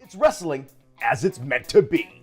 It's wrestling as it's meant to be.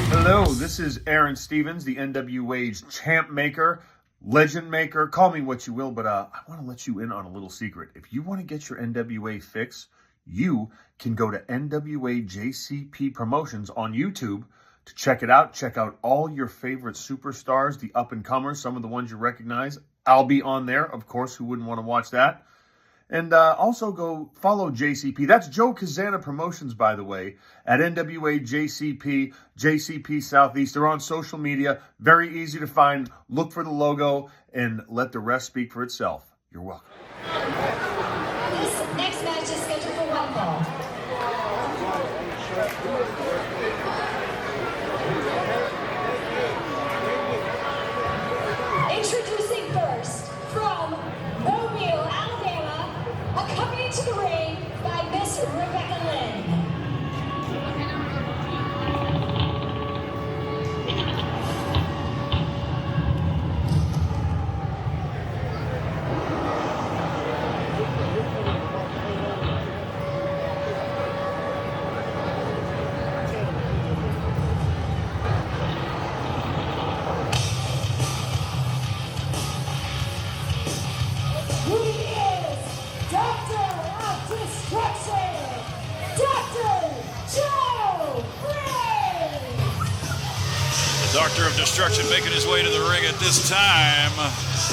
Hello, this is Aaron Stevens, the NWA's champ maker, legend maker, call me what you will, but I want to let you in on a little secret. If you want to get your NWA fix, you can go to NWA JCP Promotions on YouTube to check it out. Check out all your favorite superstars, the up-and-comers, some of the ones you recognize. I'll be on there, of course, who wouldn't want to watch that? And also go follow JCP. That's Joe Kazana Promotions, by the way, at NWA JCP, JCP Southeast. They're on social media. Very easy to find. Look for the logo and let the rest speak for itself. You're welcome. This next match is scheduled for one fall. Introducing first, from Mobile, Alabama, accompanied to the ring by Miss Rebecca Lynn. Who is Doctor of Destruction, Dr. Joe Briggs! The Doctor of Destruction making his way to the ring at this time.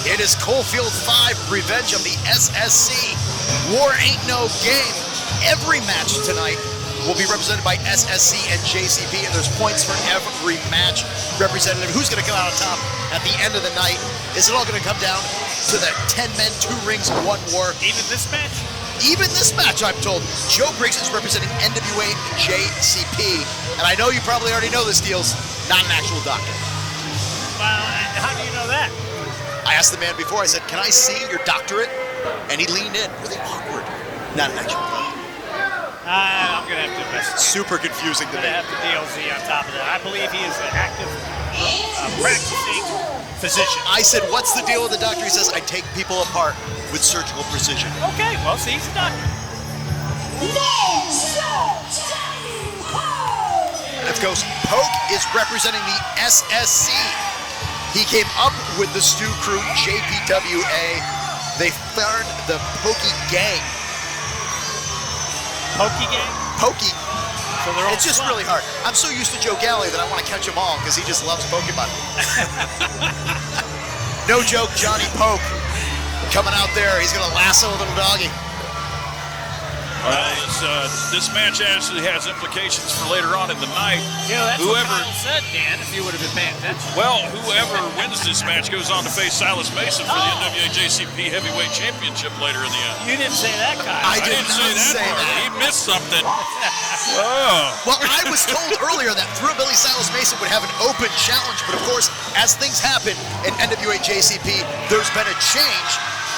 It is Coalfield 5, Revenge of the SSC. War ain't no game. Every match tonight will be represented by SSC and JCP, and there's points for every match representative. Who's going to come out on top at the end of the night? Is it all going to come down to the 10 men, 2 rings, 1 war? Even this match? Even this match, I'm told. Joe Briggs is representing NWA JCP, and I know you probably already know this, Deals. Not an actual doctor. Well, how do you know that? I asked the man before, I said, can I see your doctorate? And he leaned in, really awkward. Not an actual doctor. I'm going to have to investigate. Super confusing to I'm me. going to have to DLC on top of that. I believe he is an active practicing physician. I said, what's the deal with the doctor? He says, I take people apart with surgical precision. Okay, well, see, he's a doctor. And of course, Poke is representing the SSC. He came up with the Stu Crew JPWA. They formed the Pokey Gang. Pokey game? Pokey. So they're all It's just fun. really hard. I'm so used to Joe Galley that I want to catch them all because he just loves Pokemon. No joke, Johnny Poke coming out there. He's going to lasso a little doggy. Well, this match actually has implications for later on in the night. Yeah, that's what Kyle said, Dan, if you would have been paying attention. Well, whoever wins this match goes on to face Silas Mason for the NWA JCP Heavyweight Championship later in the end. You didn't say that, Kyle. I didn't say that. He missed something. Well, I was told earlier that Thrillbilly Silas Mason would have an open challenge, but of course, as things happen in NWA JCP, there's been a change.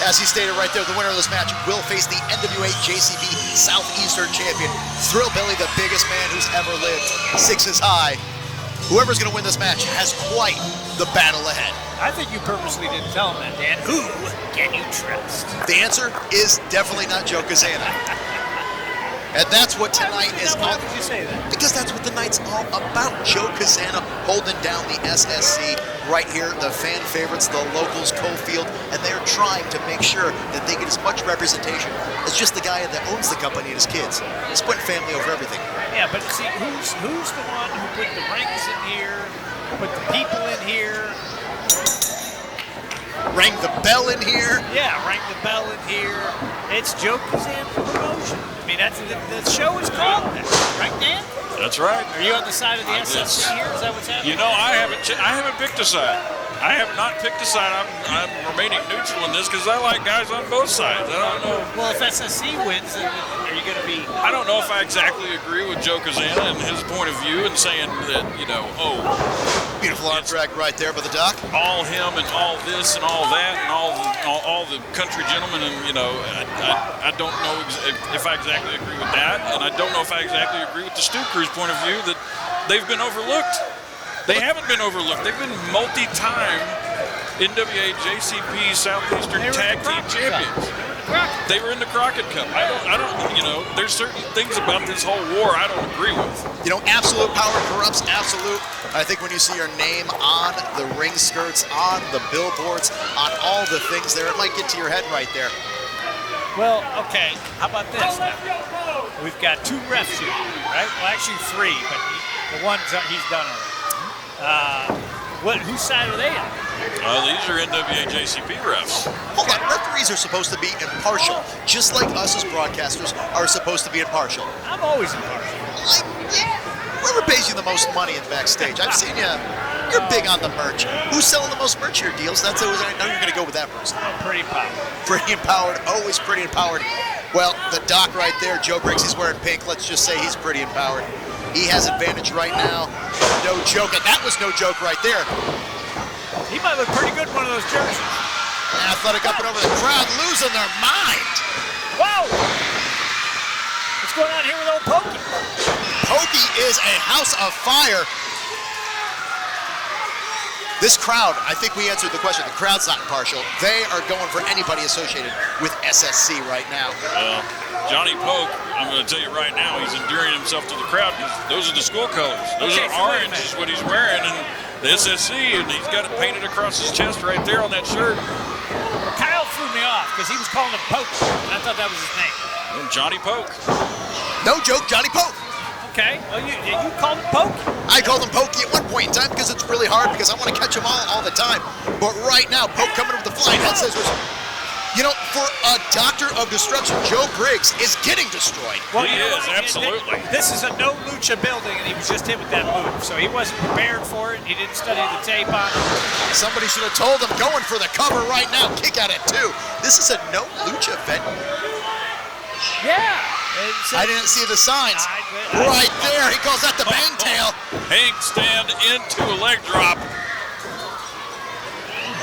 As he stated right there, the winner of this match will face the NWA JCP Southeastern Champion, Thrillbilly, the biggest man who's ever lived, 6 high. Whoever's going to win this match has quite the battle ahead. I think you purposely didn't tell him that, Dan. Who can you trust? The answer is definitely not Joe Kazana. And that's what tonight is Why all. would you say that? Because that's what the night's all about. Joe Kazana holding down the SSC right here, the fan favorites, the locals, Coalfield, and they're trying to make sure that they get as much representation as just the guy that owns the company and his kids. He's putting family over everything. Yeah, but see, who's the one who put the rings put the people in here. Ring the bell in here. Yeah, ring the bell in here. It's Joe Kazan promotion. I mean, that's the show is called that, right, Dan? That's right. Are you on the side of the SFC here? Is that what's happening? You know, I haven't picked a side. I have not picked a side. I'm remaining neutral in this because I like guys on both sides. I don't know. Well, if SSC wins, then are you going to be? I don't know if I exactly agree with Joe Kazan and his point of view and saying that, Beautiful arm drag right there by the Doc. all him and all this and all that and all the country gentlemen and I don't know if I exactly agree with that, and I don't know if I exactly agree with the Stu Crew's point of view that they've been overlooked. They haven't been overlooked. They've been multi-time NWA JCP Southeastern Tag Team Champions. They were in the Crockett Cup. I don't. There's certain things about this whole war I don't agree with. Absolute power corrupts absolute. I think when you see your name on the ring skirts, on the billboards, on all the things there, it might get to your head right there. Well, okay. How about this now? We've got 2 refs here, right? Well, actually 3, but the one he's done already. Whose side are they on? These are NWA JCP refs. Hold on, referees are supposed to be impartial, just like us as broadcasters are supposed to be impartial. I'm always impartial. Whoever pays you the most money in backstage, I've seen you. You're big on the merch. Who's selling the most merch here, Deals? That's always, I know you're going to go with that person. Pretty empowered. Pretty empowered, always pretty empowered. Well, the Doc right there, Joe Briggs, he's wearing pink. Let's just say he's pretty empowered. He has advantage right now. No joke, and that was no joke right there. He might look pretty good in one of those jerseys. Athletic up and over the crowd, losing their mind. Whoa! What's going on here with old Pokey? Pokey is a house of fire. This crowd, I think we answered the question. The crowd's not impartial. They are going for anybody associated with SSC right now. Well, Johnny Poke, I'm going to tell you right now, he's endearing himself to the crowd because those are the school colors. Those are orange is what he's wearing, and the SSC, and he's got it painted across his chest right there on that shirt. Well, Kyle threw me off because he was calling him Poke, and I thought that was his name. And Johnny Poke. No joke, Johnny Poke. Okay, well, you called him Poke? I called him Pokey at one point in time because it's really hard because I want to catch them all the time. But right now, Poke coming with the flying head scissors. For a doctor of destruction, Joe Briggs is getting destroyed. Well, he is, absolutely. This is a no lucha building, and he was just hit with that move. So he wasn't prepared for it. He didn't study the tape on it. Somebody should have told him, going for the cover right now. Kick at it, too. This is a no lucha venue. Yeah. I didn't see the signs. Right there, he calls that the bang tail. Hank stand into a leg drop.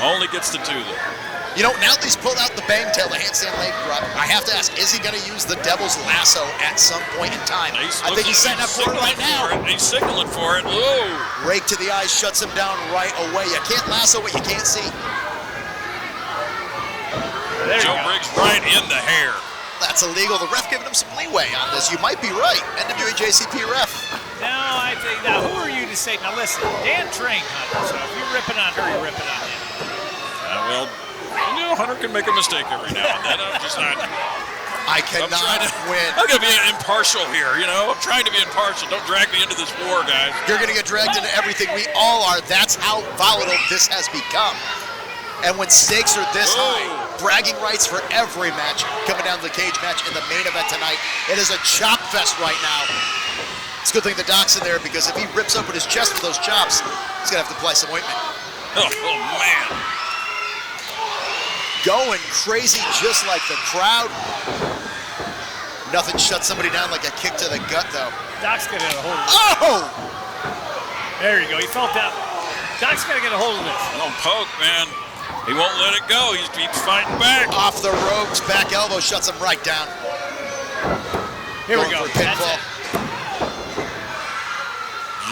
Only gets to 2 though. Now that he's pulled out the bang tail, the handstand leg drop, I have to ask, is he going to use the devil's lasso at some point in time? I think he's setting up for it right now. He's signaling for it. Whoa. Rake to the eyes, shuts him down right away. You can't lasso what you can't see. Joe Briggs right in the hair. That's illegal. The ref giving him some leeway on this. You might be right. NWA JCP ref. No, I think, now who are you to say, now listen, Dan trained Hunter, so if you're ripping on her, you're ripping on him. Hunter can make a mistake every now and then. I'm just not. I cannot win. I'm going to be impartial here, I'm trying to be impartial. Don't drag me into this war, guys. You're going to get dragged into everything. We all are. That's how volatile this has become. And when stakes are this high, bragging rights for every match coming down to the cage match in the main event tonight. It is a chop fest right now. It's a good thing the Doc's in there because if he rips open his chest with those chops, he's going to have to apply some ointment. Oh, man. Going crazy just like the crowd. Nothing shuts somebody down like a kick to the gut, though. Doc's going to get a hold of it. Oh! There you go. He felt that. Doc's going to get a hold of this. Oh, Poke, man. He won't let it go. He keeps fighting back. Off the ropes, back elbow shuts him right down. Here we go. For a pinfall.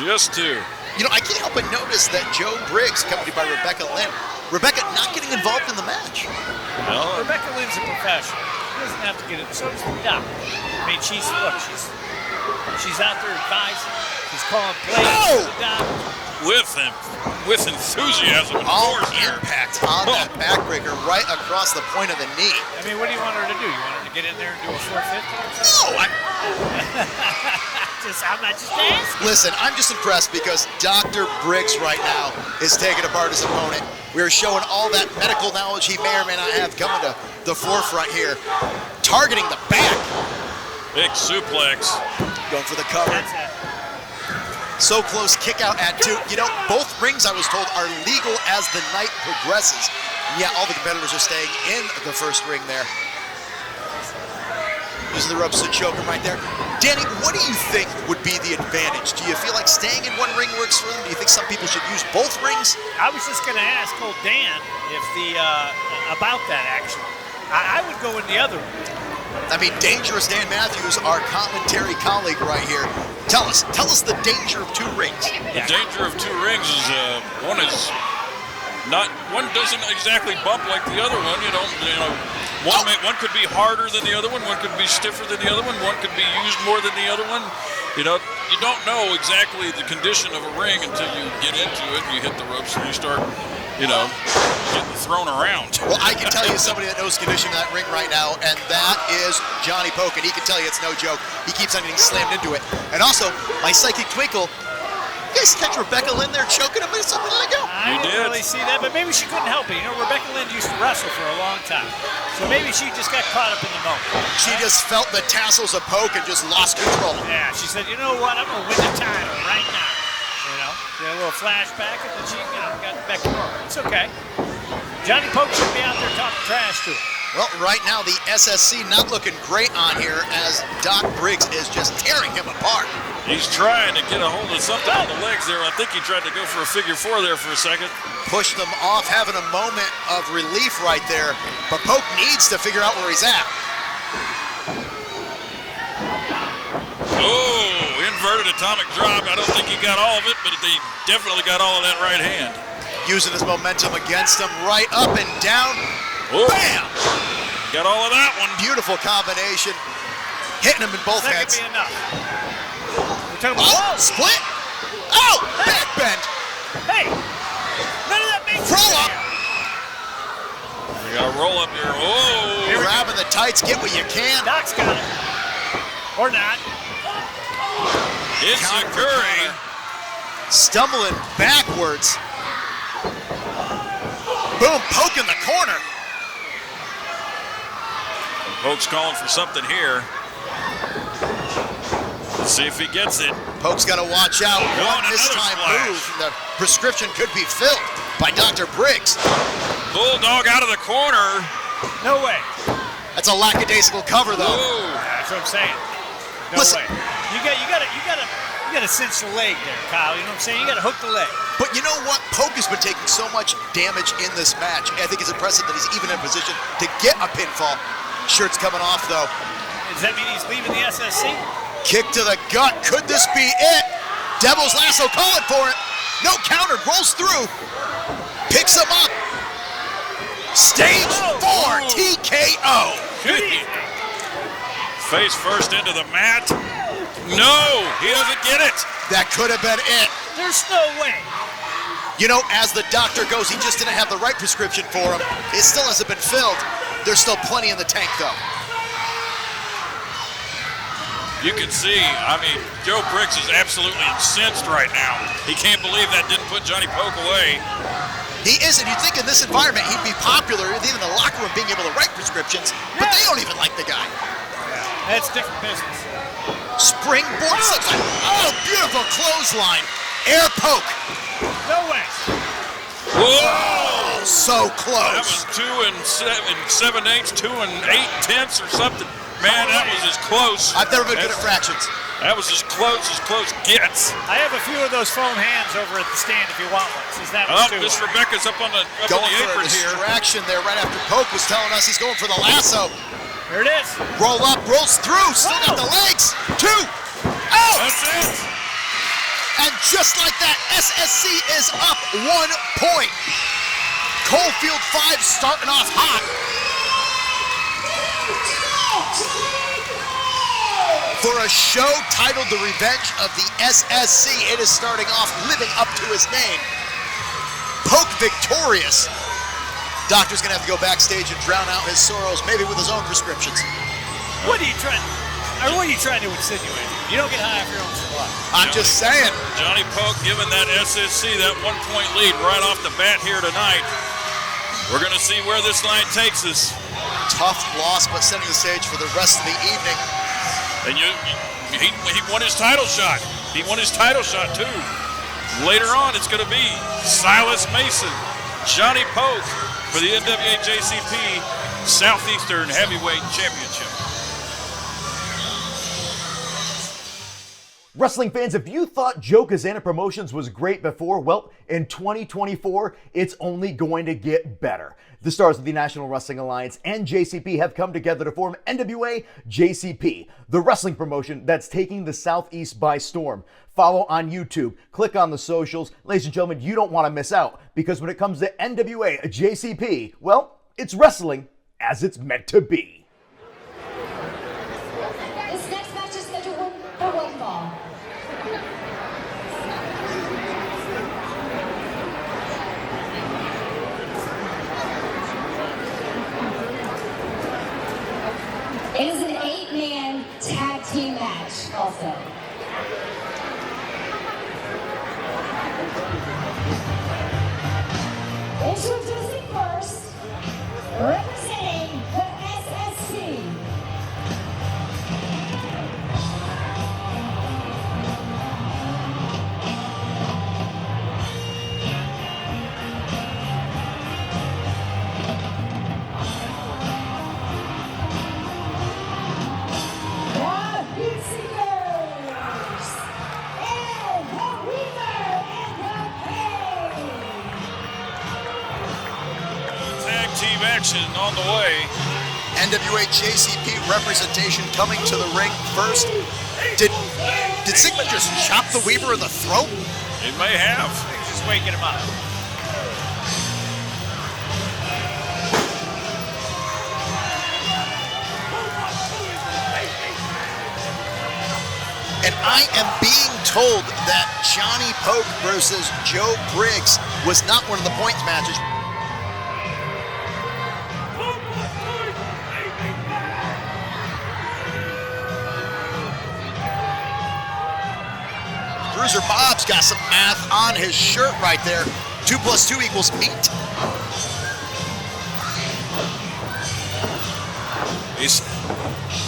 Just 2. I can't help but notice that Joe Briggs, accompanied by Rebecca Lynn. Rebecca not getting involved in the match. Well, Rebecca Lynn's a professional. She doesn't have to get it. So does the Doc. I mean, she's out there advising. She's calling plays for the Doc. With enthusiasm and all force there. Impact on that backbreaker right across the point of the knee. I mean, what do you want her to do? You want her to get in there and do a 450 or something? No, I'm not just asking. Listen, I'm just impressed because Dr. Briggs right now is taking apart his opponent. We're showing all that medical knowledge he may or may not have coming to the forefront here. Targeting the back. Big suplex. Going for the cover. That's it. So close, kick out at 2. You know, both rings, I was told, are legal as the night progresses. And yeah, all the competitors are staying in the first ring there. Using the ropes to choke him right there. Danny, what do you think would be the advantage? Do you feel like staying in one ring works for them? Do you think some people should use both rings? I was just going to ask old Dan if about that, actually. I would go in the other one. I mean, Dangerous Dan Matthews, our commentary colleague right here. Tell us the danger of 2 rings. The danger of 2 rings is one doesn't exactly bump like the other one. One could be harder than the other one. One could be stiffer than the other one. One could be used more than the other one. You don't know exactly the condition of a ring until you get into it. You hit the ropes and you start, getting thrown around. Well, I can tell you somebody that knows the condition of that ring right now, and that is Johnny Poke, and he can tell you it's no joke. He keeps on getting slammed into it. And also, my psychic twinkle, you guys catch Rebecca Lynn there choking him or something like that? I didn't really see that, but maybe she couldn't help it. Rebecca Lynn used to wrestle for a long time, so maybe she just got caught up in the moment. She just felt the tassels of Poke and just lost control. Yeah, she said, you know what, I'm going to win the title right now. Did a little flashback, and then she got back to normal. It's okay. Johnny Poke should be out there talking trash to her. Well, right now the SSC not looking great on here as Doc Briggs is just tearing him apart. He's trying to get a hold of something on the legs there. I think he tried to go for a figure 4 there for a second. Pushed them off, having a moment of relief right there. But Poke needs to figure out where he's at. Oh, inverted atomic drop. I don't think he got all of it, but they definitely got all of that right hand. Using his momentum against him, right up and down. Oh. Bam! Got all of that one. Beautiful combination. Hitting him in both That heads. could be enough. Oh, split! Oh, back bend. Hey, none of that makes Roll sense. up. You got to roll up here. Oh. Grabbing the tights, get what you can. Doc's got it. Or not. It's a Curry. Stumbling backwards. Boom, Poke in the corner. Poke's calling for something here. Let's see if he gets it. Poke's got to watch out. One this another time splash. move. And the prescription could be filled by Dr. Briggs. Bulldog out of the corner. No way. That's a lackadaisical cover, though. Oh. That's what I'm saying. No Listen. way. You gotta cinch the leg there, Kyle. You know what I'm saying? You gotta hook the leg. But you know what? Poke has been taking so much damage in this match. I think it's impressive that he's even in a position to get a pinfall. Shirt's coming off, though. Does that mean he's leaving the SSC? Kick to the gut. Could this be it? Devil's Lasso calling for it. No counter. Rolls through. Picks him up. Stage 4 TKO. Good evening. Face first into the mat. No, he doesn't get it. That could have been it. There's no way. You know, as the doctor goes, he just didn't have the right prescription for him. It still hasn't been filled. There's still plenty in the tank, though. You can see, Joe Briggs is absolutely incensed right now. He can't believe that didn't put Johnny Poke away. He isn't. You'd think in this environment he'd be popular, even in the locker room being able to write prescriptions, but they don't even like the guy. That's different business. Springboard suplex. Oh, beautiful clothesline. Air Poke. No way. Whoa! So That close. was 2 7/8, 2 8/10 or something. Man, that was as close. I've never been good at fractions. That was as close gets. I have a few of those foam hands over at the stand if you want one. Since that Oh, was too. this Rebecca's up on the Going for a apron here. distraction there right after Poke was telling us he's going for the lasso. There it is. Roll up, rolls through, still got the legs. 2. Oh! That's it. And just like that, SSC is up 1 point. Coalfield 5 starting off hot. For a show titled The Revenge of the SSC, it is starting off living up to his name. Poke victorious. Doctor's gonna have to go backstage and drown out his sorrows, maybe with his own prescriptions. What are you trying to insinuate? You don't get high off your own supply. I'm just saying. Johnny Poke giving that SSC that 1-point lead right off the bat here tonight. We're going to see where this line takes us. Tough loss, but setting the stage for the rest of the evening. And he won his title shot. He won his title shot, too. Later on, it's going to be Silas Mason, Johnny Poke for the NWA JCP Southeastern Heavyweight Championship. Wrestling fans, if you thought Joe Kazana Promotions was great before, well, in 2024, it's only going to get better. The stars of the National Wrestling Alliance and JCP have come together to form NWA JCP, the wrestling promotion that's taking the Southeast by storm. Follow on YouTube, click on the socials. Ladies and gentlemen, you don't want to miss out, because when it comes to NWA JCP, well, it's wrestling as it's meant to be. This next match is scheduled for one fall. It is an 8-man tag team match also. Introducing first, representing the SSC. Team action on the way. NWA JCP representation coming to the ring first. Did Sigma just chop the Weaver in the throat? He may have. He's just waking him up. And I am being told that Johnny Poke versus Joe Briggs was not one of the points matches. Bruiser Bob's got some math on his shirt right there. 2 + 2 = 8. He's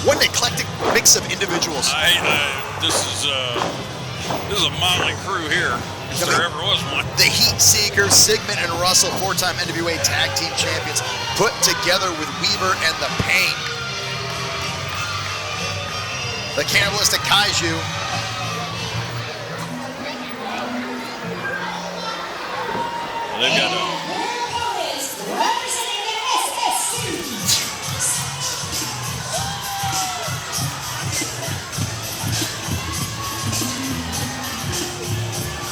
What an eclectic mix of individuals. this is a motley crew here, if there ever was one. The Heat Seekers, Sigmund and Russell, 4-time NWA Tag Team Champions, put together with Weaver and The Pain. The Cannibalistic Kaiju. They've got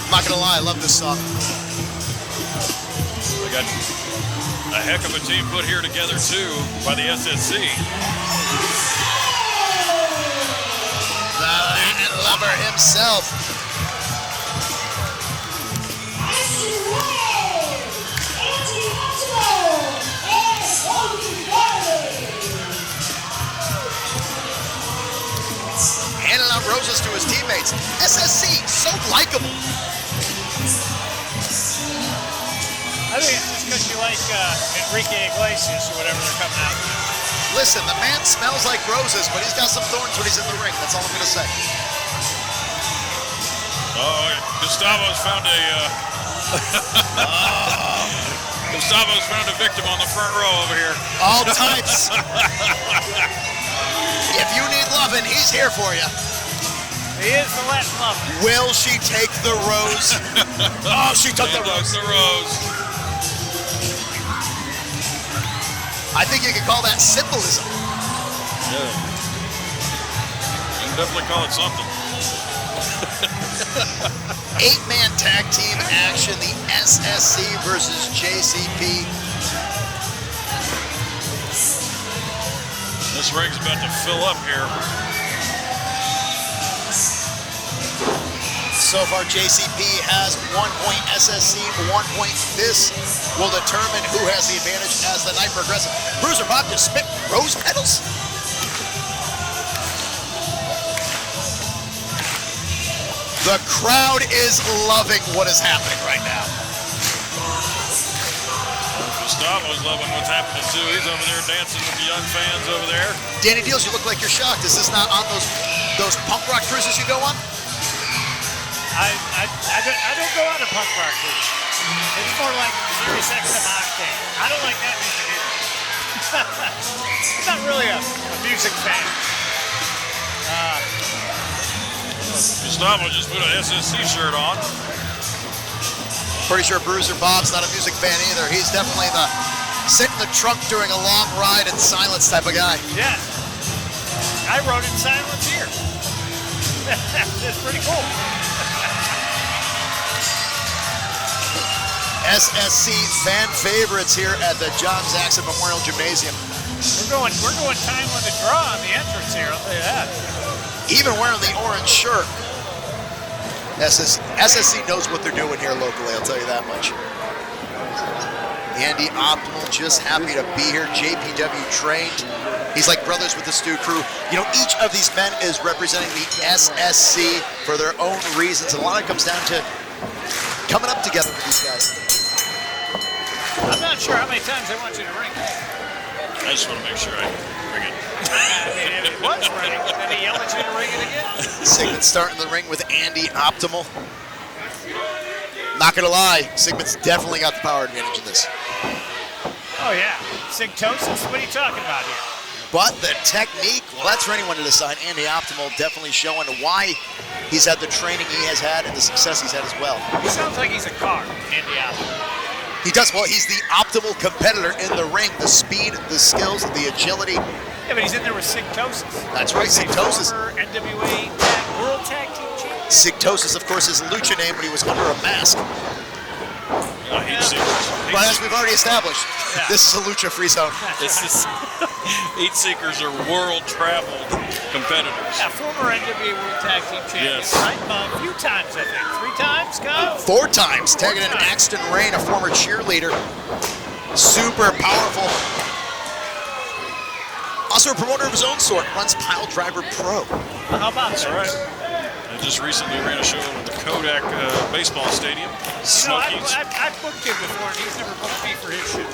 I'm not gonna lie, I love this song. we got a heck of a team put here together too by the SSC. The Latin Lover himself. Handing out roses to his teammates. SSC, so likable. I think it's just because you like Enrique Iglesias or whatever they're coming out with. Listen, the man smells like roses, but he's got some thorns when he's in the ring. That's all I'm gonna say. Oh, Gustavo's found Gustavo's found a victim on the front row over here. All types. If you need loving, he's here for you. He is the Latin lover. Will she take the rose? Oh, she took the rose. The rose. I think you could call that symbolism. Yeah. You can definitely call it something. 8-man tag team action, the SSC versus JCP. This ring's about to fill up here. So far, JCP has 1 point, SSC 1 point. This will determine who has the advantage as the night progresses. Bruiser Bob just spit rose petals. The crowd is loving what is happening right now. Gustavo's loving what's happening too. He's over there dancing with the young fans over there. Danny Deals, you look like you're shocked. Is this not on those punk rock cruises you go on? I don't go on a punk rock cruise. It's more like Sirius XM Octane. I don't like that music either. I'm not really a music fan. Gustavo just put an SSC shirt on. Pretty sure Bruiser Bob's not a music fan either. He's definitely the sit in the trunk during a long ride in silence type of guy. Yeah. I rode in silence here. It's pretty cool. SSC fan favorites here at the John Zaxxon Memorial Gymnasium. We're going time on the draw on the entrance here, I'll tell you that. Even wearing the orange shirt. SSC knows what they're doing here locally, I'll tell you that much. Andy Optimal, just happy to be here. JPW trained. He's like brothers with the Stu crew. You know, each of these men is representing the SSC for their own reasons. And a lot of it comes down to coming up together with these guys. I'm not sure how many times they want you to ring. I just want to make sure I ring it. I mean, if it was ringing, then he yell at you to ring it again. Sigmund starting the ring with Andy Optimal. Not gonna lie, Sigmund's definitely got the power advantage in this. Oh yeah, Sigtosis, what are you talking about here? But the technique, well, that's for anyone to decide. Andy Optimal definitely showing why he's had the training he has had and the success he's had as well. He sounds like he's a car, Andy Optimal. He does. Well, he's the optimal competitor in the ring. The speed, the skills, the agility. Yeah, but he's in there with Sigtosis. That's right, Sigtosis. Former NWA World Tag Team Champion. Sigtosis, of course, his lucha name when he was under a mask. But as we've already established, this is a lucha-free zone. This is Heat Seekers are world-traveled competitors. Yeah, former NWA World Tag Team Champion. Yes. Right? A few times, I think. 3 times, Scott? 4 times, tagging in Axton Rain, a former cheerleader. Super powerful. Also a promoter of his own sort, runs Pile Driver Pro. How about that? That's right. I just recently ran a show at the Kodak baseball stadium. You know, I've booked him before, and he's never booked me for his shoot.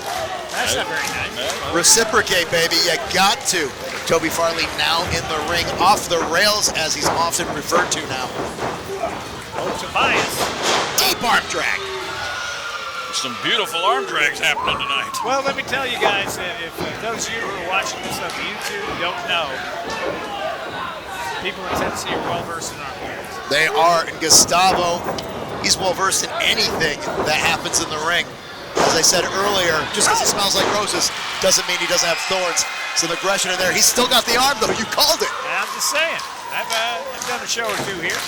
That's not very nice. Reciprocate, baby, you got to. Toby Farley now in the ring, off the rails, as he's often referred to now. Oh, Tobias. Deep arm drag. Some beautiful arm drags happening tonight. Well, let me tell you guys, if those of you who are watching this on YouTube don't know, people in Tennessee are well-versed in arm drags. They are, and Gustavo, he's well-versed in anything that happens in the ring. As I said earlier, just because he smells like roses doesn't mean he doesn't have thorns. Some aggression in there. He's still got the arm, though. You called it. I'm just saying. I've done a show or 2 here.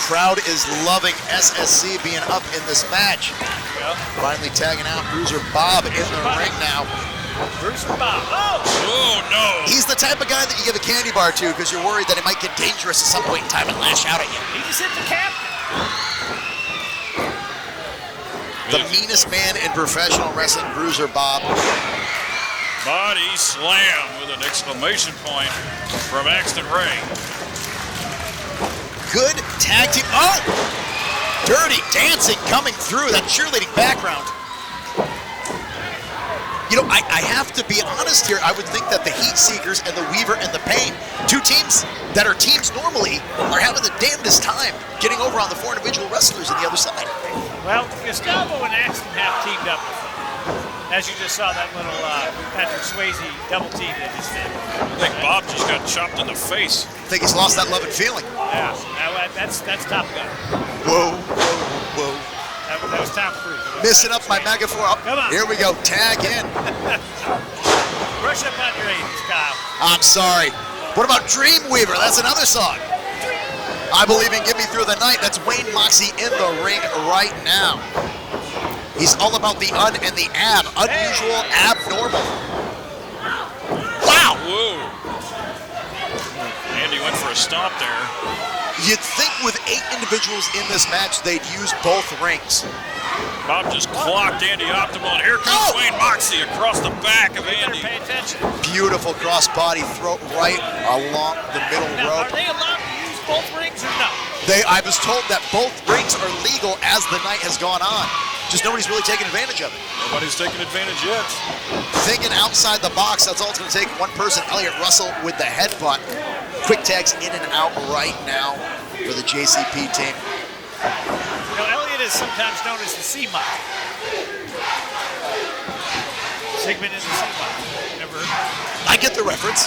Crowd is loving SSC being up in this match. Well, Finally tagging out Bruiser Bob in the ring now. Bruiser Bob. Oh! Oh, no. He's the type of guy that you give a candy bar to because you're worried that it might get dangerous at some point in time and lash out at you. He just hit the captain. The meanest man in professional wrestling, Bruiser Bob. Body slam with an exclamation point from Axton Ray. Good tag team. Oh! Dirty dancing coming through that cheerleading background. You know, I have to be honest here. I would think that the Heat Seekers and the Weaver and the Pain, 2 teams that are teams normally, are having the damnedest time getting over on the 4 individual wrestlers on the other side. Well, Gustavo and Axton have teamed up before. As you just saw that little Patrick Swayze double team they just did. I think Bob just got chopped in the face. I think he's lost that love and feeling. Yeah, that's Top Gun. Whoa, whoa, whoa. That was Tom Cruise. Missing up my megaphone. Oh, Come on. here we go. Tag in. Brush up on your 80s, Kyle. I'm sorry. What about Dreamweaver? That's another song. I believe in Get Me Through the Night. That's Wayne Moxie in the ring right now. He's all about the un and the ab. Unusual, abnormal. Wow. Whoa. Andy went for a stomp there. You'd think with 8 individuals in this match, they'd use both rings. Bob just clocked Andy Optimal, and here comes Wayne Moxie across the back of Andy. Pay attention. Beautiful crossbody throw right along the middle Now, rope. are they allowed to use both rings or no? I was told that both rings are legal as the night has gone on. Just nobody's really taking advantage of it. Nobody's taking advantage yet. Thinking outside the box, that's all it's going to take. One person, Elliott Russell with the headbutt. Quick tags in and out right now for the JCP team. You know, Elliott is sometimes known as the C-Mob. Sigmund is the C-Mob. Never heard? I get the reference.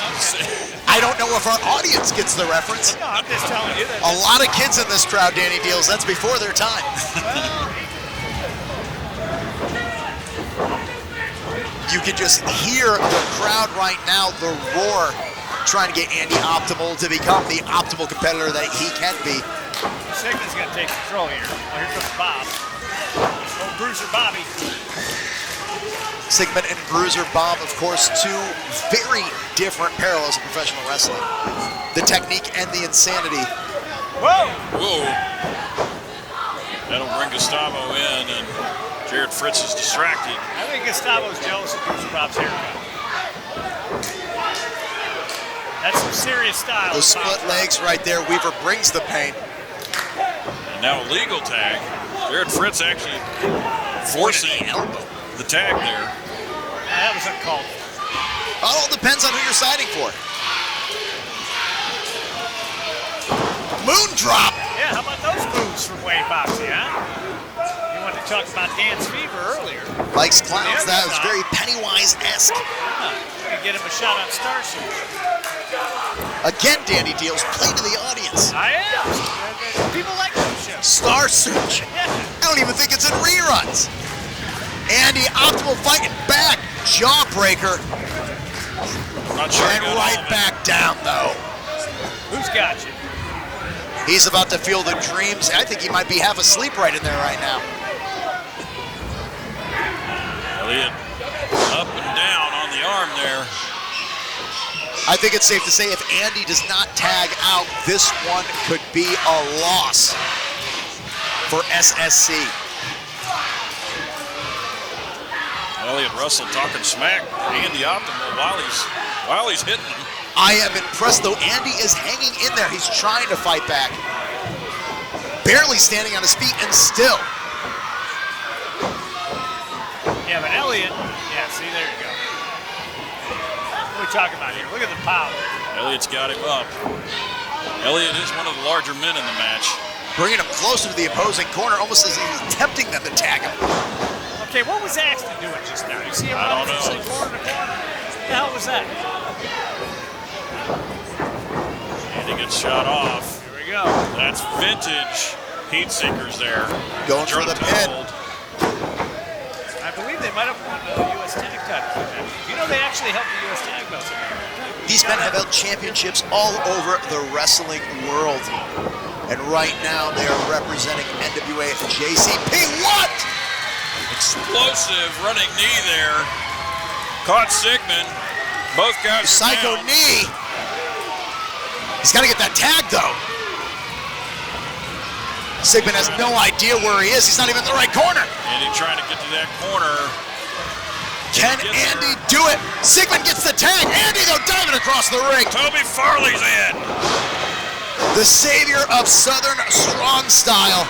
I don't know if our audience gets the reference. No, I'm just telling you that. A lot of kids in this crowd, Danny Deals. That's before their time. You can just hear the crowd right now, the roar, trying to get Andy Optimal to become the optimal competitor that he can be. Sigmund's going to take control here. Oh, here comes Bob. Oh, Bruiser Bobby. Sigmund and Bruiser Bob, of course, two very different parallels of professional wrestling. The technique and the insanity. Whoa! Whoa. That'll bring Gustavo in, and Jared Fritz is distracted. I think Gustavo's jealous of Bruiser Bob's haircut. That's some serious style. Those split legs right there. Weaver brings the pain. And now a legal tag. Jared Fritz actually forcing the tag there. That was uncalled. It all depends on who you're siding for. Moon drop. Yeah, how about those moves from Wayne Boxey, huh? You wanted to talk about Dance Fever earlier. Likes clowns. That was very Pennywise-esque. Gonna get him a shot on Star Search. Again, Danny Deals, play to the audience. I am. People like those shows. Star Search. Yeah. I don't even think it's in reruns. Andy Optimal fighting back. Jawbreaker. Not sure And right back down, though. Who's got you? He's about to feel the dreams. I think he might be half asleep right in there right now. Elliott up and down on the arm there. I think it's safe to say if Andy does not tag out, this one could be a loss for SSC. Elliott Russell talking smack to Andy Optimal while he's hitting him. I am impressed, though. Andy is hanging in there. He's trying to fight back. Barely standing on his feet, and still. Yeah, but Elliott, yeah, see, there you go. What are we talking about here? Look at the power. Elliott's got him up. Elliott is one of the larger men in the match. Bringing him closer to the opposing corner, almost as he's tempting them to tag him. Okay, what was Axton doing just now? You see him I don't running from know. corner to corner? What the hell was that? And he gets shot off. Here we go. That's vintage heat seekers there. Going for Drop the to pin. hold. I believe they might have won the U.S. Tag title. You know they actually helped the U.S. Tag belts. These men have held championships all over the wrestling world. And right now, they are representing NWA JCP. What? Explosive running knee there. Caught Sigmund. Both guys are Psycho down. knee. He's got to get that tag, though. Sigmund has no idea where he is. He's not even in the right corner. Andy trying to get to that corner. Can Andy do it? Sigmund gets the tag. Andy, though, diving across the ring. Toby Farley's in. The savior of Southern strong style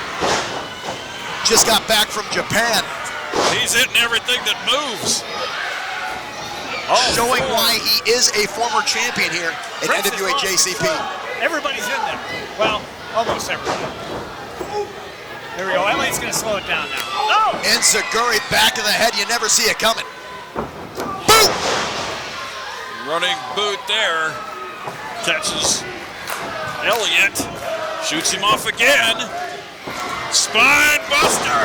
just got back from Japan, He's hitting everything that moves. showing why he is a former champion here at Prince is NWA on. JCP. Everybody's in there. Well, almost everybody. There we go. Elliott's going to slow it down now. Oh! Enziguri, back of the head. You never see it coming. Boom! Running boot there. Catches Elliott. Shoots him off again. Spine buster.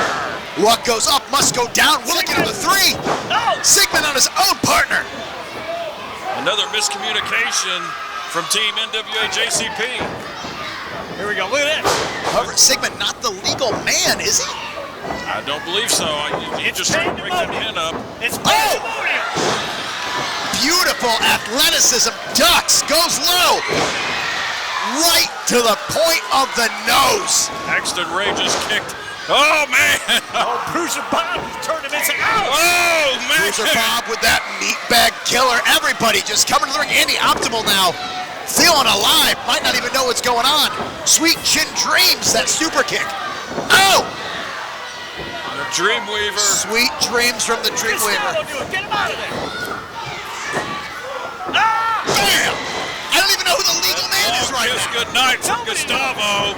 What goes up must go down. Will it get him to three? No! Sigmund on his own partner. Another miscommunication from Team NWA JCP. Here we go. Look at this. However, Sigmund not the legal man, is he? I don't believe so. You It's just trying to break that pandemonium. pin up. It's Oh! pandemonium. Beautiful athleticism. Ducks, goes low. Right to the point of the nose. Axton Ray just kicked. Oh, man. Oh, Bruiser Bob turned him inside out. Oh, man. Bruiser Bob with that meatbag killer. Everybody just coming to the ring. Andy Optimal now feeling alive, might not even know what's going on. Sweet Chin Dreams, that super kick. Oh! The Dreamweaver. Sweet dreams from the Dreamweaver. Get him out of there. Bam! I don't even know who the legal man is right Kiss now. good night from Gustavo.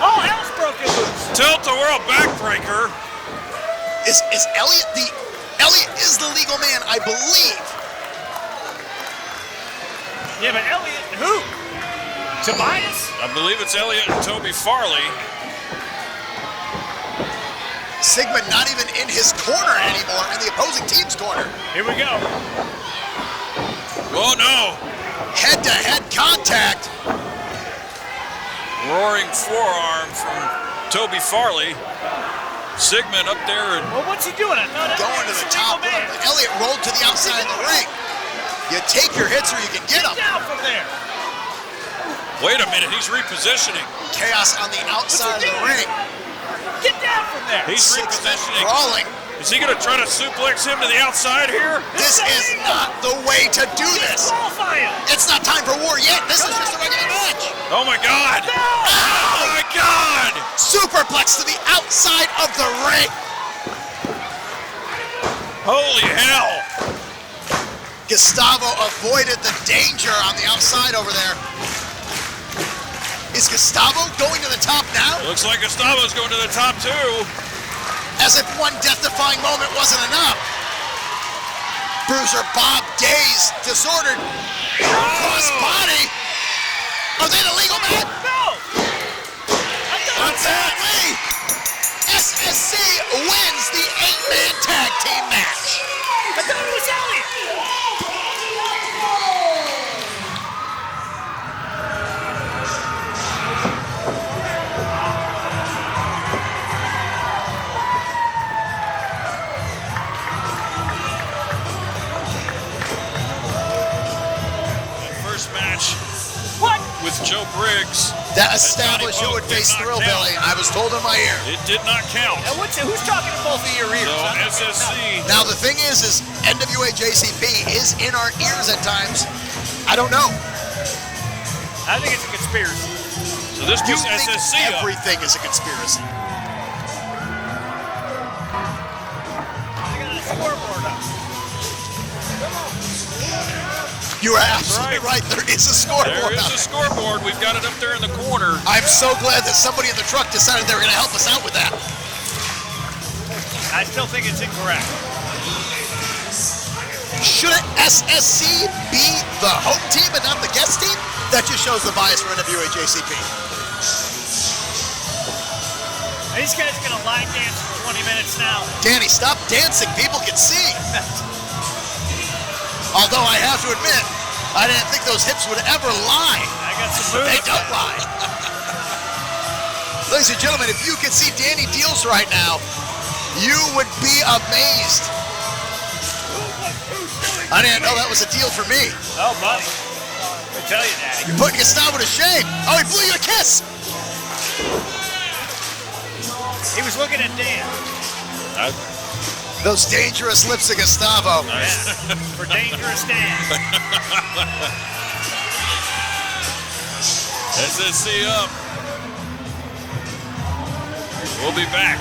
All hell's broken loose. Tilt the world backbreaker. Is Elliot Elliot is the legal man, I believe. Yeah, but Elliot, who? Tobias? I believe it's Elliot and Toby Farley. Sigmund not even in his corner anymore, in the opposing team's corner. Here we go. Oh no. Head-to-head contact. Roaring forearm from Toby Farley. Sigmund up there and Well, what's he doing? I thought Going to the top rope. Elliot rolled to the outside of the ring. You take your hits or you can get them. Down from there. wait a minute, he's repositioning. Chaos on the outside of the ring. Get down from there. He's Six men repositioning. crawling. Is he going to try to suplex him to the outside here? This is not the way to do this. Qualify him. It's not time for war yet. This is just a regular match. Oh my God! Oh my God! Superplex to the outside of the ring. Holy hell! Gustavo avoided the danger on the outside over there. Is Gustavo going to the top now? Looks like Gustavo's going to the top too. As if one death-defying moment wasn't enough. Bruiser Bob dazed, disordered, cross body. Are they the legal man? No. Apparently, SSC wins the 8-man tag team match. I thought it was Elliot. First match What? with Joe Briggs. That established who would face Thrillbilly. I was told in my ear. It did not count. And who's talking to both of your ears? So SSC. Now the thing is NWA JCP is in our ears at times. I don't know. I think it's a conspiracy. So this You puts think SSC up. everything is a conspiracy. I got a scoreboard up. You are absolutely right. There is a scoreboard. There is out a there. scoreboard. We've got it up there in the corner. I'm so glad that somebody in the truck decided they were going to help us out with that. I still think it's incorrect. Shouldn't SSC be the home team and not the guest team? That just shows the bias for NWA JCP. These guys are gonna line dance for 20 minutes now. Danny, stop dancing. People can see. Although I have to admit, I didn't think those hips would ever lie. I got some moves. They don't lie. Ladies and gentlemen, if you could see Danny Deals right now, you would be amazed. I didn't know that was a deal for me. Oh, buddy. I tell you that. You're putting Gustavo to shame. Oh, he blew you a kiss. He was looking at Dan. Those dangerous lips of Gustavo. Yeah. For dangerous Dan. SSC up. We'll be back.